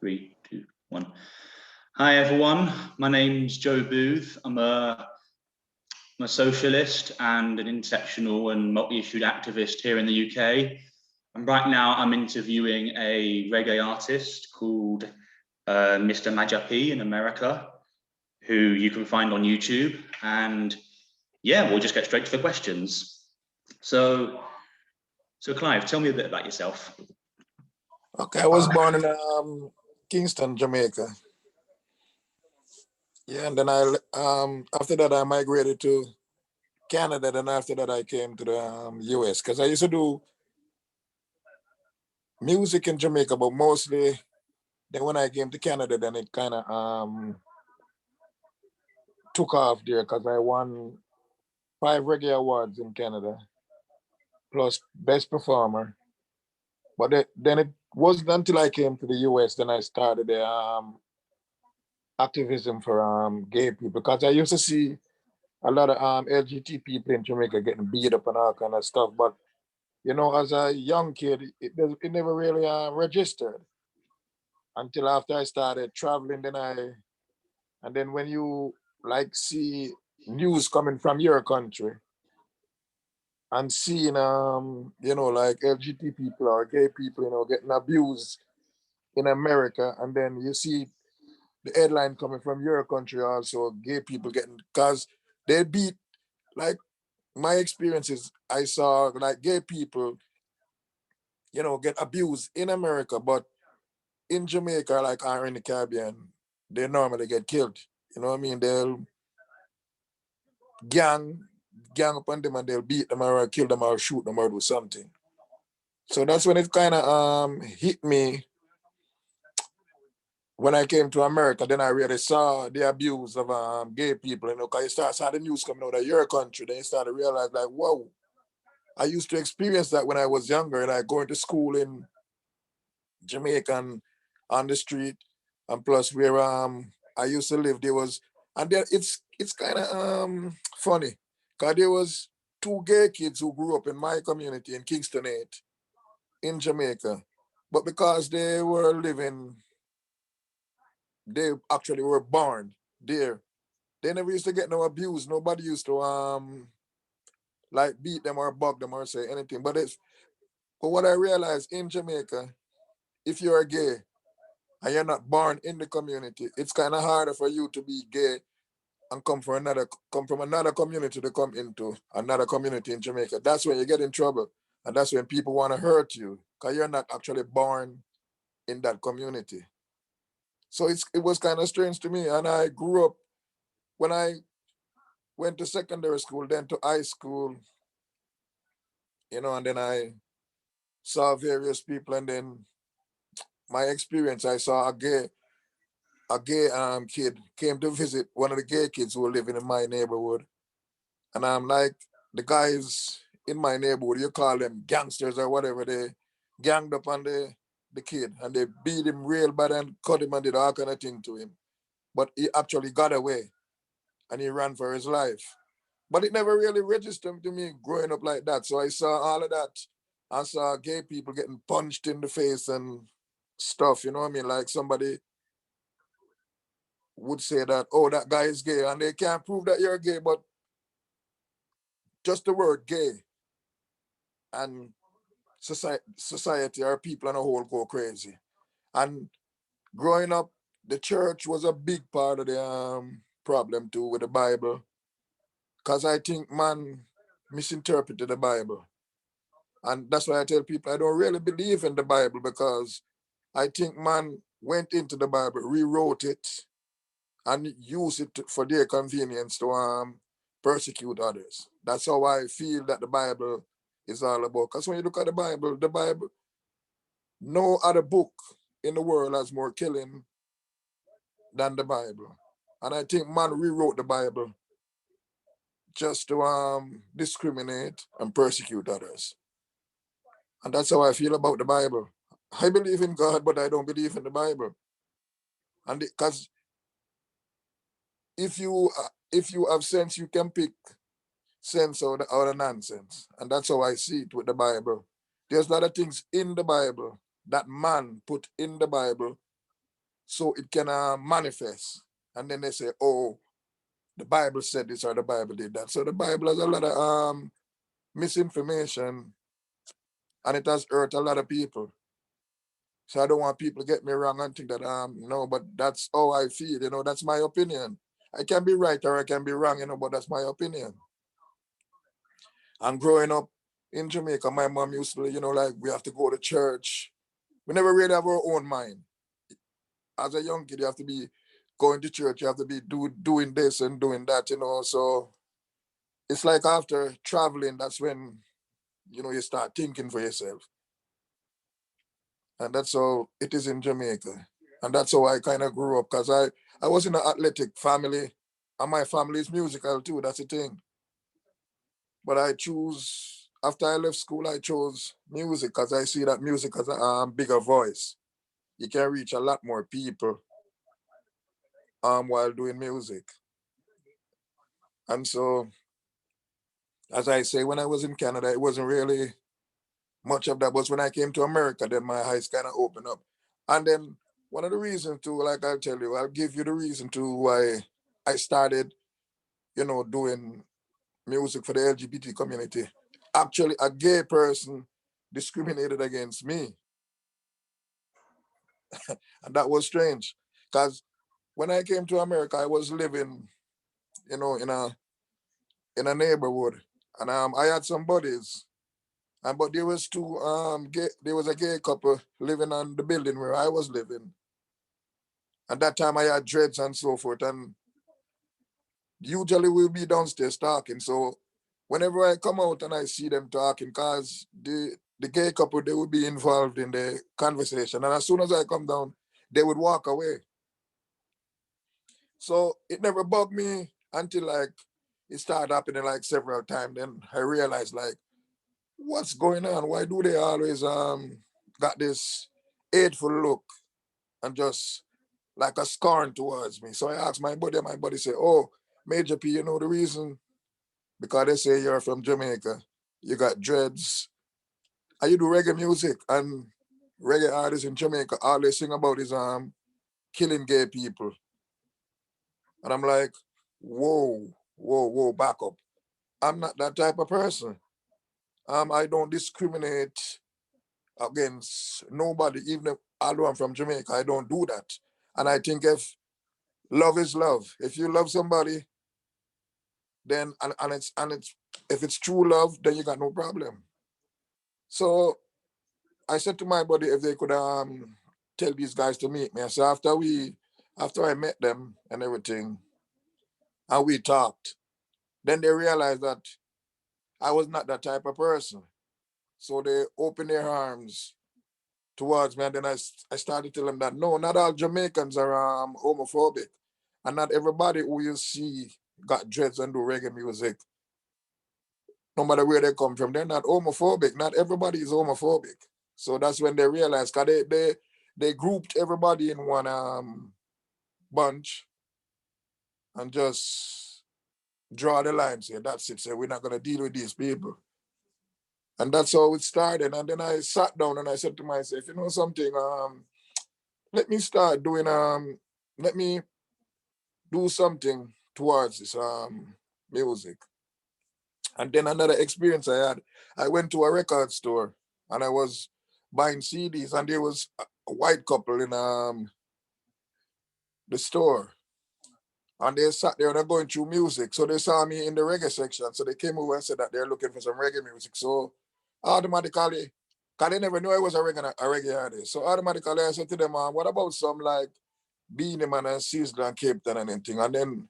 3, 2, 1. Hi everyone, my name's Joe Booth. I'm a socialist and an intersectional and multi-issued activist here in the UK. And right now I'm interviewing a reggae artist called Mista Majah P in America, who you can find on YouTube. And yeah, we'll just get straight to the questions. So Clive, tell me a bit about yourself. Okay, I was born in Kingston, Jamaica. Yeah, and then after that I migrated to Canada. Then after that I came to the US because I used to do music in Jamaica, but mostly then when I came to Canada, then it kind of took off there because I won 5 reggae awards in Canada, plus best performer. But then it wasn't until I came to the US then I started the activism for gay people, because I used to see a lot of LGBT people in Jamaica getting beat up and all kind of stuff. But you know, as a young kid, it never really registered until after I started traveling. And then when you like see news coming from your country and seeing you know, like LGBT people or gay people, you know, getting abused in America, and then you see the headline coming from your country also, gay people getting, because they beat, like my experiences, I saw like gay people, you know, get abused in America, but in Jamaica, like, or in the Caribbean, they normally get killed. You know what I mean? They'll gang upon them and they'll beat them or kill them or shoot them or do something. So that's when it kind of hit me when I came to America. Then I really saw the abuse of gay people, you know, because you saw the news coming out of your country. Then you start to realize, like, whoa, I used to experience that when I was younger, like going to school in Jamaica and on the street, and plus where I used to live, there was, and there it's kind of funny, because there was 2 gay kids who grew up in my community in Kingston 8 in Jamaica, but because they were living, they actually were born there. They never used to get no abuse. Nobody used to like beat them or bug them or say anything. But what I realized in Jamaica, if you're gay and you're not born in the community, it's kind of harder for you to be gay and come from another community to come into another community in Jamaica. That's when you get in trouble, and that's when people want to hurt you because you're not actually born in that community. So it was kind of strange to me, and I grew up, when I went to secondary school, then to high school, you know, and then I saw various people, and then my experience, I saw a gay kid came to visit one of the gay kids who were living in my neighborhood. And I'm like, the guys in my neighborhood, you call them gangsters or whatever, they ganged up on the kid and they beat him real bad and cut him and did all kind of thing to him. But he actually got away and he ran for his life. But it never really registered to me growing up like that. So I saw all of that. I saw gay people getting punched in the face and stuff, you know what I mean? Like somebody would say that, oh, that guy is gay, and they can't prove that you're gay, but just the word gay, and society or people on a whole go crazy. And growing up, the church was a big part of the problem too with the Bible, because I think man misinterpreted the Bible. And that's why I tell people I don't really believe in the Bible, because I think man went into the Bible, rewrote it, and used it for their convenience to persecute others. That's how I feel that the Bible is all about. Because when you look at the Bible, no other book in the world has more killing than the Bible. And I think man rewrote the Bible just to discriminate and persecute others. And that's how I feel about the Bible. I believe in God, but I don't believe in the Bible. And because if you have sense, you can pick sense out of nonsense. And that's how I see it with the Bible. There's a lot of things in the Bible that man put in the Bible so it can manifest. And then they say, oh, the Bible said this or the Bible did that. So the Bible has a lot of misinformation, and it has hurt a lot of people. So I don't want people to get me wrong and think that no, but that's how I feel, that's my opinion. I can be right or I can be wrong, but that's my opinion. And growing up in Jamaica, my mom used to, like we have to go to church. We never really have our own mind. As a young kid, you have to be going to church, you have to be doing this and doing that, So it's like after traveling, that's when, you start thinking for yourself. And that's how it is in Jamaica. And that's how I kind of grew up, because I was in an athletic family, and my family is musical too, that's the thing. But after I left school, I chose music because I see that music has a bigger voice. You can reach a lot more people while doing music. And so, as I say, when I was in Canada, it wasn't really much of that. But when I came to America, then my eyes kind of opened up. And then one of the reasons too, like I'll tell you, I'll give you the reason to why I started, doing music for the LGBT community. Actually, a gay person discriminated against me. And that was strange. Because when I came to America, I was living, in a neighborhood. And I had some buddies. But there was there was a gay couple living on the building where I was living. And that time I had dreads and so forth. And usually we'll be downstairs talking. So whenever I come out and I see them talking, because the gay couple, they would be involved in the conversation. And as soon as I come down, they would walk away. So it never bugged me until like it started happening like several times. Then I realized like, what's going on? Why do they always got this hateful look and just like a scorn towards me? So I asked my buddy, and my buddy said, oh, Major P, you know the reason? Because they say you're from Jamaica, you got dreads, and you do reggae music, and reggae artists in Jamaica, all they sing about is killing gay people. And I'm like, whoa, whoa, whoa, back up. I'm not that type of person. I don't discriminate against nobody, even if, although I'm from Jamaica, I don't do that. And I think if love is love, if you love somebody, then and it's if it's true love, then you got no problem. So I said to my buddy if they could tell these guys to meet me. So after I met them and everything, and we talked, then they realized that I was not that type of person. So they opened their arms towards me, and then I started to tell them that no, not all Jamaicans are homophobic, and not everybody who you see got dreads and do reggae music, no matter where they come from, they're not homophobic. Not everybody is homophobic. So that's when they realized, cause they grouped everybody in one bunch and just draw the line. Say that's it. Say we're not gonna deal with these people. And that's how it started. And then I sat down and I said to myself, you know something, let me start doing let me do something towards this music. And then another experience I had, I went to a record store and I was buying CDs, and there was a white couple in the store, and they sat there and they're going through music. So they saw me in the reggae section. So they came over and said that they're looking for some reggae music. So automatically, because they never knew I was a reggae artist. So automatically I said to them, what about some like Beanie Man and Sizzla and Cape Town and anything? And then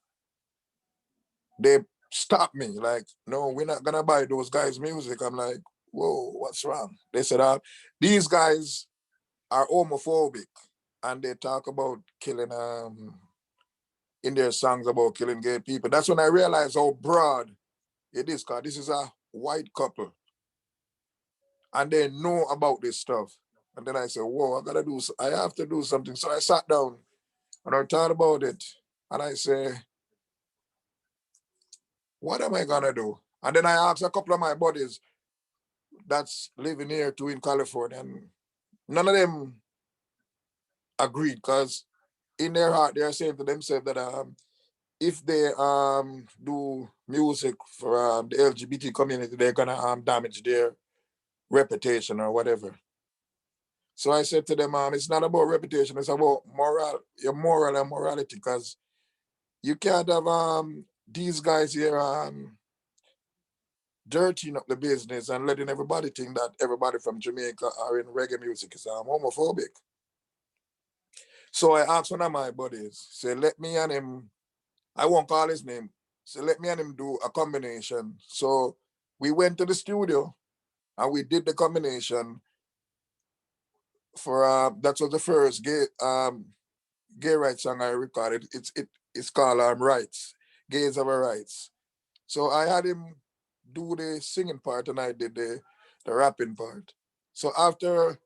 they stopped me, like, no, we're not gonna buy those guys' music. I'm like, whoa, what's wrong? They said, these guys are homophobic and they talk about killing in their songs about killing gay people. That's when I realized how broad it is, because this is a white couple and they know about this stuff. And then I said, whoa, I have to do something. So I sat down and I thought about it. And I say, what am I gonna do? And then I asked a couple of my buddies that's living here too in California, and none of them agreed, because in their heart, they are saying to themselves that if they do music for the LGBT community, they're gonna damage their reputation or whatever. So I said to them, it's not about reputation, it's about your moral and morality, because you can't have these guys here dirtying up the business and letting everybody think that everybody from Jamaica are in reggae music is homophobic. So I asked one of my buddies, say, let me and him, I won't call his name, so let me and him do a combination. So we went to the studio and we did the combination for, that was the first gay rights song I recorded. It's called Rights, Gays Have a Rights. So I had him do the singing part and I did the rapping part. So after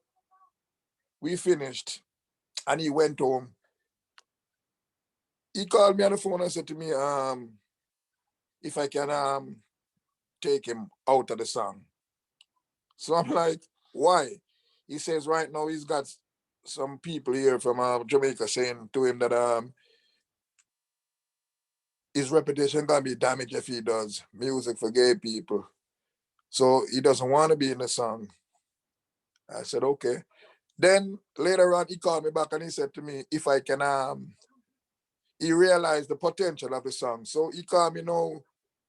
we finished and he went home, he called me on the phone and said to me, if I can take him out of the song. So I'm like, why? He says right now he's got some people here from Jamaica saying to him that his reputation gonna be damaged if he does music for gay people. So he doesn't want to be in the song. I said, okay. Then later on, he called me back and he said to me, if I can, he realized the potential of the song. So he called me now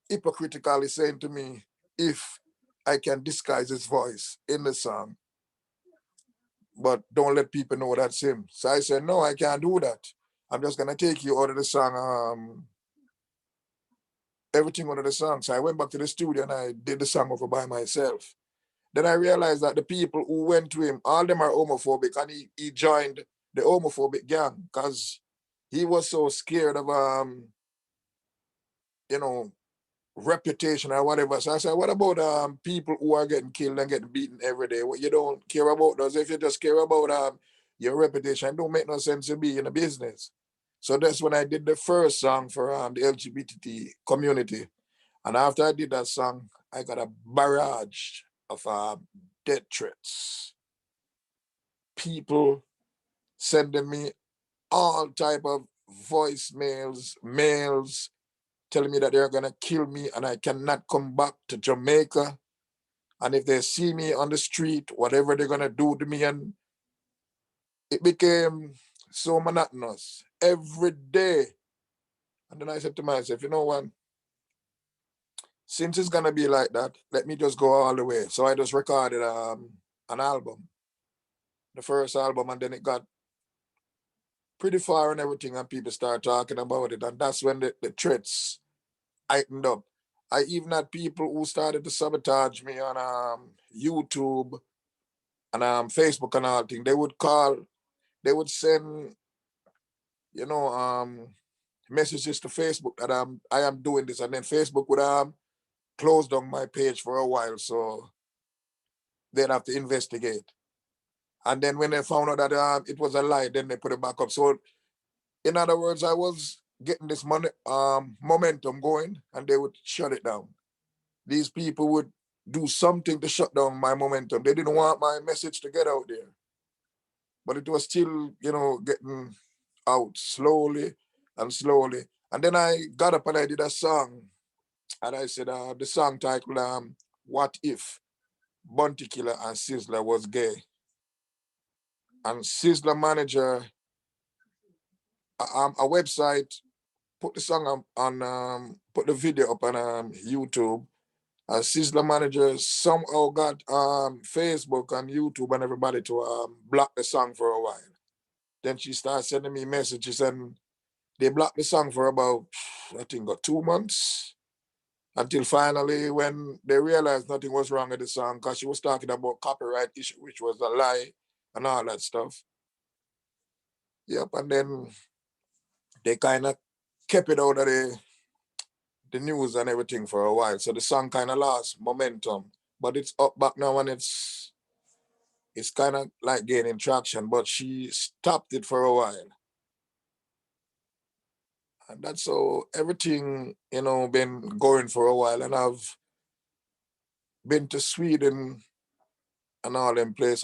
hypocritically saying to me, if I can disguise his voice in the song, but don't let people know that's him. So I said, no, I can't do that. I'm just gonna take you out of the song, everything out of the song. So I went back to the studio and I did the song over by myself. Then I realized that the people who went to him, all of them are homophobic, and he joined the homophobic gang because he was so scared of you know, reputation or whatever. So I said, what about people who are getting killed and getting beaten every day? What you don't care about those? If you just care about your reputation, it don't make no sense to be in a business. So that's when I did the first song for the LGBT community. And after I did that song, I got a barrage of death threats. People sending me all type of voicemails, mails, telling me that they're gonna kill me and I cannot come back to Jamaica. And if they see me on the street, whatever they're gonna do to me, and it became so monotonous every day. And then I said to myself, you know what? Since it's gonna be like that, let me just go all the way. So I just recorded an album, the first album, and then it got pretty far and everything, and people start talking about it. And that's when the threats heightened up. I even had people who started to sabotage me on YouTube and Facebook and all things. They would call, they would send, you know, messages to Facebook that I am doing this, and then Facebook would close down my page for a while, so they'd have to investigate. And then when they found out that it was a lie, then they put it back up. So in other words, I was getting this momentum going, and they would shut it down. These people would do something to shut down my momentum. They didn't want my message to get out there, but it was still, you know, getting out slowly and slowly. And then I got up and I did a song, and I said the song titled "What If Bounty Killer and Sizzler Was Gay." And Sizzler manager, a website, put the song put the video up on YouTube. Sizzler manager somehow got Facebook and YouTube and everybody to block the song for a while. Then she started sending me messages, and they blocked the song for about, I think, about 2 months, until finally when they realized nothing was wrong with the song, because she was talking about copyright issue, which was a lie and all that stuff. Yep, and then they kind of kept it out of the news and everything for a while. So the song kind of lost momentum, but it's up back now, and it's kind of like gaining traction, but she stopped it for a while. And that's how everything, you know, been going for a while. And I've been to Sweden and all them places.